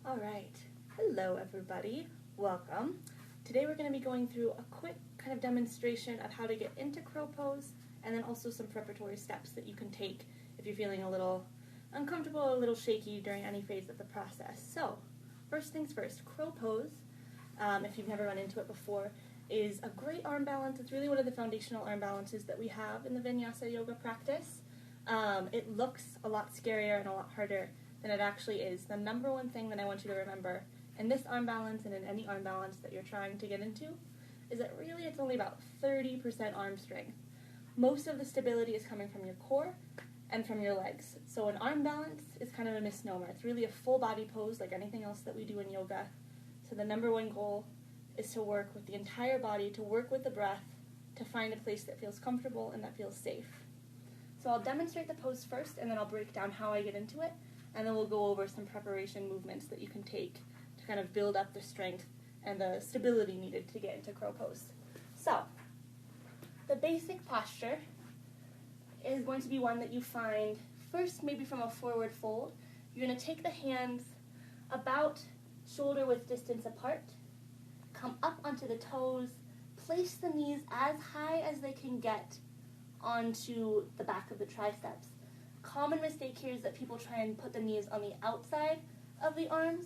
All right, hello everybody, welcome. Today we're going to be going through a quick kind of demonstration of how to get into crow pose and then also some preparatory steps that you can take if you're feeling a little uncomfortable, a little shaky during any phase of the process. So, first things first, crow pose, if you've never run into it before, is a great arm balance. It's really one of the foundational arm balances that we have in the Vinyasa yoga practice. It looks a lot scarier and a lot harder than it actually is. The number one thing that I want you to remember in this arm balance and in any arm balance that you're trying to get into is that really it's only about 30% arm strength. Most of the stability is coming from your core and from your legs. So an arm balance is kind of a misnomer. It's really a full body pose like anything else that we do in yoga. So the number one goal is to work with the entire body, to work with the breath, to find a place that feels comfortable and that feels safe. So I'll demonstrate the pose first, and then I'll break down how I get into it, and then we'll go over some preparation movements that you can take to kind of build up the strength and the stability needed to get into crow pose. So, the basic posture is going to be one that you find first maybe from a forward fold. You're going to take the hands about shoulder width distance apart, come up onto the toes, place the knees as high as they can get onto the back of the triceps. Common mistake here is that people try and put the knees on the outside of the arms.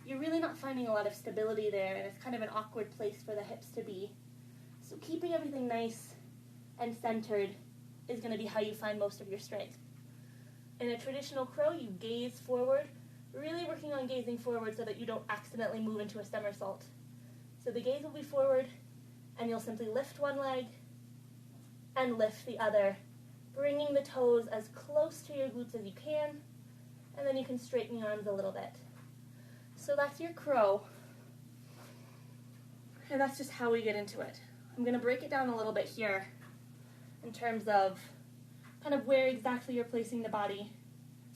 You're really not finding a lot of stability there, and it's kind of an awkward place for the hips to be. So keeping everything nice and centered is going to be how you find most of your strength. In a traditional crow, you gaze forward, really working on gazing forward so that you don't accidentally move into a somersault. So the gaze will be forward, and you'll simply lift one leg and lift the other, bringing the toes as close to your glutes as you can, and then you can straighten your arms a little bit. So that's your crow, and that's just how we get into it. I'm going to break it down a little bit here in terms of kind of where exactly you're placing the body.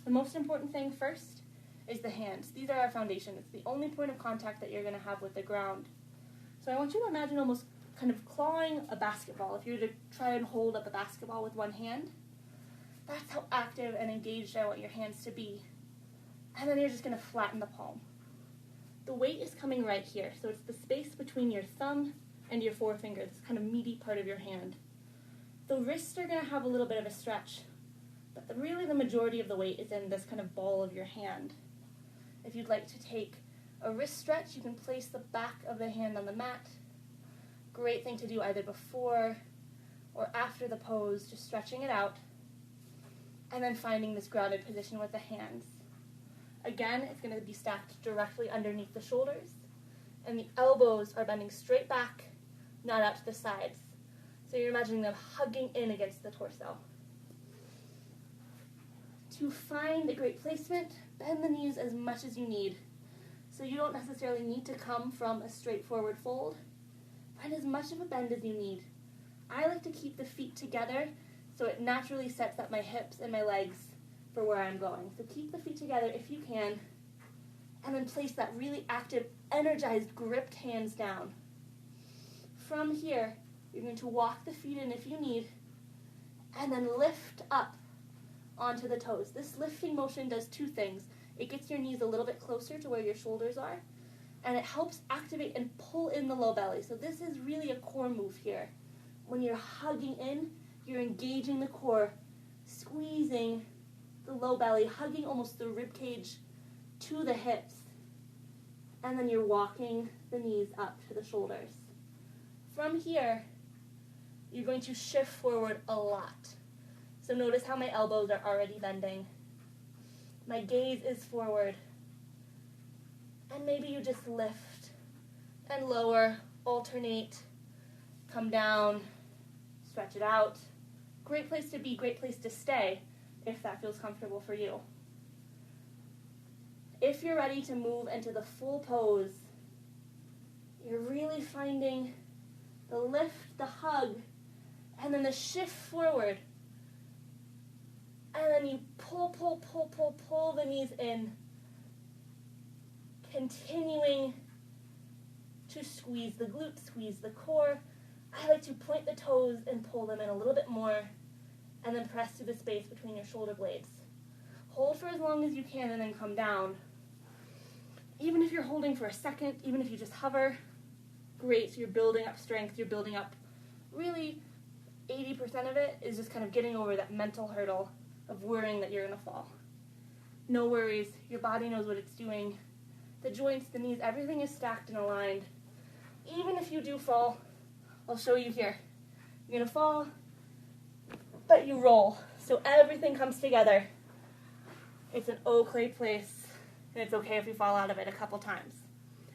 The most important thing first is the hands. These are our foundation. It's the only point of contact that you're going to have with the ground. So I want you to imagine almost kind of clawing a basketball. If you were to try and hold up a basketball with one hand, that's how active and engaged I want your hands to be. And then you're just going to flatten the palm. The weight is coming right here, so it's the space between your thumb and your forefinger, this kind of meaty part of your hand. The wrists are going to have a little bit of a stretch, but really the majority of the weight is in this kind of ball of your hand. If you'd like to take a wrist stretch, you can place the back of the hand on the mat. Great thing to do either before or after the pose, just stretching it out, and then finding this grounded position with the hands. Again, it's going to be stacked directly underneath the shoulders, and the elbows are bending straight back, not out to the sides. So you're imagining them hugging in against the torso. To find a great placement, bend the knees as much as you need. So you don't necessarily need to come from a straightforward fold. Find as much of a bend as you need. I like to keep the feet together so it naturally sets up my hips and my legs for where I'm going. So keep the feet together if you can, and then place that really active, energized, gripped hands down. From here, you're going to walk the feet in if you need, and then lift up onto the toes. This lifting motion does two things. It gets your knees a little bit closer to where your shoulders are, and it helps activate and pull in the low belly. So this is really a core move here. When you're hugging in, you're engaging the core, squeezing the low belly, hugging almost the rib cage to the hips, and then you're walking the knees up to the shoulders. From here, you're going to shift forward a lot. So notice how my elbows are already bending. My gaze is forward. And maybe you just lift and lower, alternate, come down, stretch it out. Great place to be, great place to stay if that feels comfortable for you. If you're ready to move into the full pose, you're really finding the lift, the hug, and then the shift forward. And then you pull the knees in, continuing to squeeze the glutes, squeeze the core. I like to point the toes and pull them in a little bit more, and then press through the space between your shoulder blades. Hold for as long as you can and then come down. Even if you're holding for a second, even if you just hover, great. So you're building up strength, you're building up, really 80% of it is just kind of getting over that mental hurdle of worrying that you're going to fall. No worries, your body knows what it's doing. The joints, the knees, everything is stacked and aligned. Even if you do fall, I'll show you here. You're going to fall, but you roll. So everything comes together. It's an okay place, and it's okay if you fall out of it a couple times.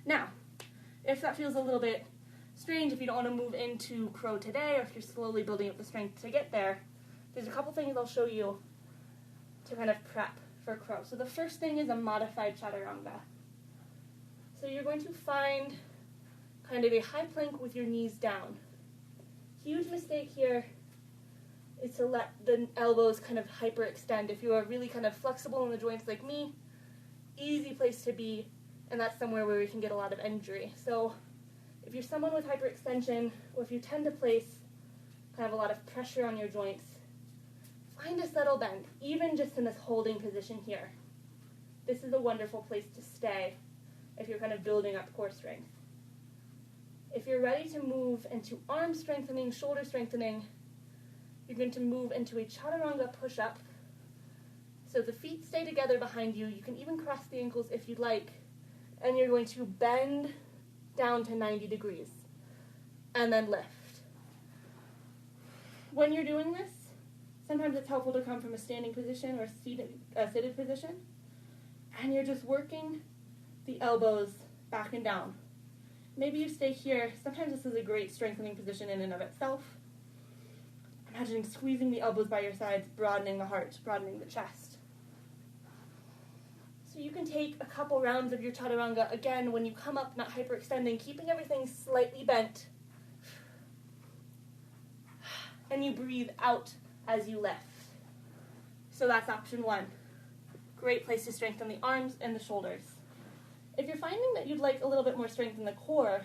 Now, if that feels a little bit strange, if you don't want to move into crow today, or if you're slowly building up the strength to get there, there's a couple things I'll show you to kind of prep for crow. So the first thing is a modified chaturanga. So you're going to find kind of a high plank with your knees down. Huge mistake here is to let the elbows kind of hyperextend. If you are really kind of flexible in the joints like me, easy place to be, and that's somewhere where we can get a lot of injury. So if you're someone with hyperextension, or if you tend to place kind of a lot of pressure on your joints, find a subtle bend, even just in this holding position here. This is a wonderful place to stay if you're kind of building up core strength. If you're ready to move into arm strengthening, shoulder strengthening, you're going to move into a Chaturanga Pushup. So the feet stay together behind you. You can even cross the ankles if you'd like. And you're going to bend down to 90 degrees. And then lift. When you're doing this, sometimes it's helpful to come from a standing position or seated position. And you're just working the elbows back and down. Maybe you stay here. Sometimes this is a great strengthening position in and of itself. Imagining squeezing the elbows by your sides, broadening the heart, broadening the chest. So you can take a couple rounds of your chaturanga. Again, when you come up, not hyperextending, keeping everything slightly bent. And you breathe out as you lift. So that's option one. Great place to strengthen the arms and the shoulders. If you're finding that you'd like a little bit more strength in the core,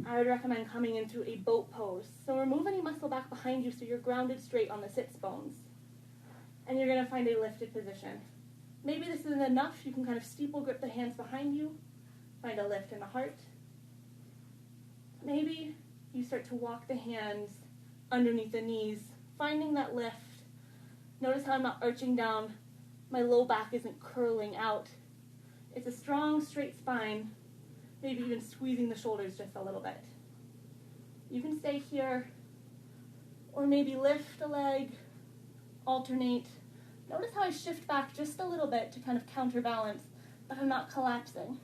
I would recommend coming into a boat pose. So remove any muscle back behind you so you're grounded straight on the sits bones. And you're going to find a lifted position. Maybe this isn't enough. You can kind of steeple grip the hands behind you. Find a lift in the heart. Maybe you start to walk the hands underneath the knees, finding that lift. Notice how I'm not arching down. My low back isn't curling out. It's a strong, straight spine. Maybe even squeezing the shoulders just a little bit. You can stay here, or maybe lift a leg, alternate. Notice how I shift back just a little bit to kind of counterbalance, but I'm not collapsing.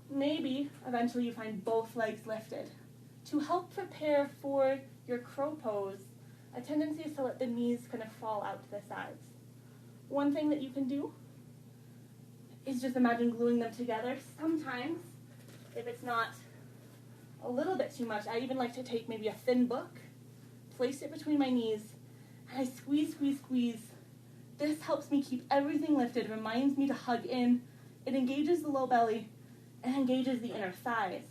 Maybe eventually you find both legs lifted. To help prepare for your crow pose, a tendency is to let the knees kind of fall out to the sides. One thing that you can do is just imagine gluing them together. Sometimes, if it's not a little bit too much, I even like to take maybe a thin book, place it between my knees, and I squeeze, squeeze, squeeze. This helps me keep everything lifted, reminds me to hug in. It engages the low belly and engages the inner thighs.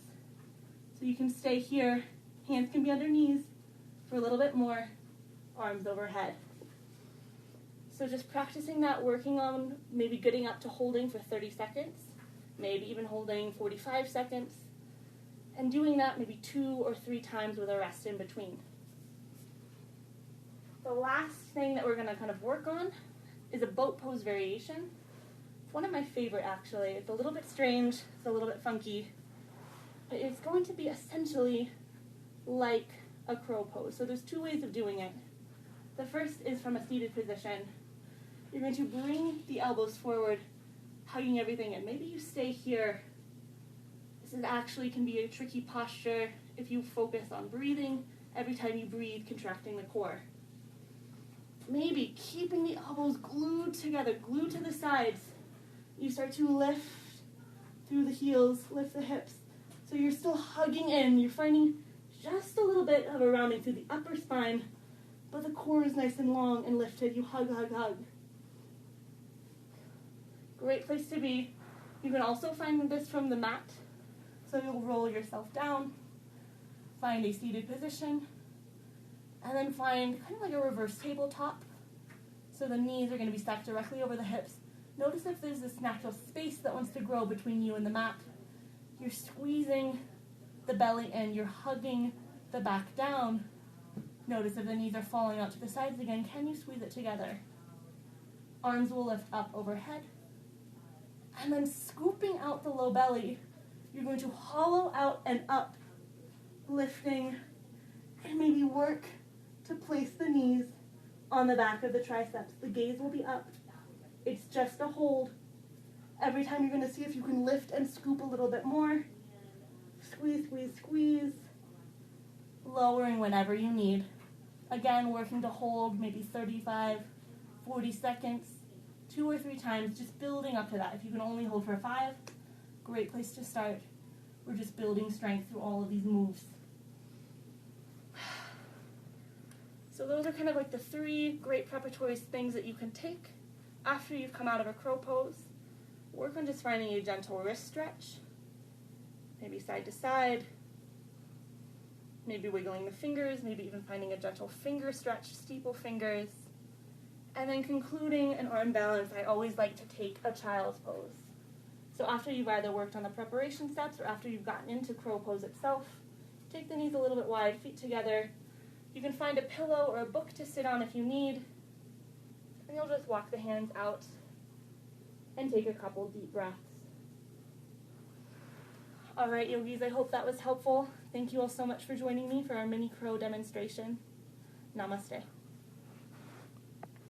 So you can stay here, hands can be under knees for a little bit more, arms overhead. So just practicing that, working on maybe getting up to holding for 30 seconds, maybe even holding 45 seconds, and doing that maybe 2 or 3 times with a rest in between. The last thing that we're going to kind of work on is a boat pose variation. It's one of my favorite, actually. It's a little bit strange, it's a little bit funky, but it's going to be essentially like a crow pose. So there's 2 ways of doing it. The first is from a seated position. You're going to bring the elbows forward, hugging everything in. Maybe you stay here. This is actually can be a tricky posture if you focus on breathing. Every time you breathe, contracting the core. Maybe keeping the elbows glued together, glued to the sides. You start to lift through the heels, lift the hips. So you're still hugging in. You're finding just a little bit of a rounding through the upper spine, but the core is nice and long and lifted. You hug, hug, hug. Great place to be. You can also find this from the mat. So you'll roll yourself down, find a seated position, and then find kind of like a reverse tabletop. So the knees are going to be stacked directly over the hips, Notice if there's this natural space that wants to grow between you and the mat. You're squeezing the belly in, you're hugging the back down. Notice if the knees are falling out to the sides again, can you squeeze it together? Arms will lift up overhead. And then scooping out the low belly, you're going to hollow out and up, lifting, and maybe work to place the knees on the back of the triceps. The gaze will be up. It's just a hold. Every time you're going to see if you can lift and scoop a little bit more. Squeeze, squeeze, squeeze. Lowering whenever you need. Again, working to hold maybe 35, 40 seconds, 2 or 3 times, just building up to that. If you can only hold for 5, great place to start. We're just building strength through all of these moves. So those are kind of like the 3 great preparatory things that you can take after you've come out of a crow pose. Work on just finding a gentle wrist stretch, maybe side to side, maybe wiggling the fingers, maybe even finding a gentle finger stretch, steeple fingers, and then concluding an arm balance. I always like to take a child's pose. So after you've either worked on the preparation steps or after you've gotten into crow pose itself, take the knees a little bit wide, feet together. You can find a pillow or a book to sit on if you need, and you'll just walk the hands out and take a couple deep breaths. All right, yogis, I hope that was helpful. Thank you all so much for joining me for our mini crow demonstration. Namaste.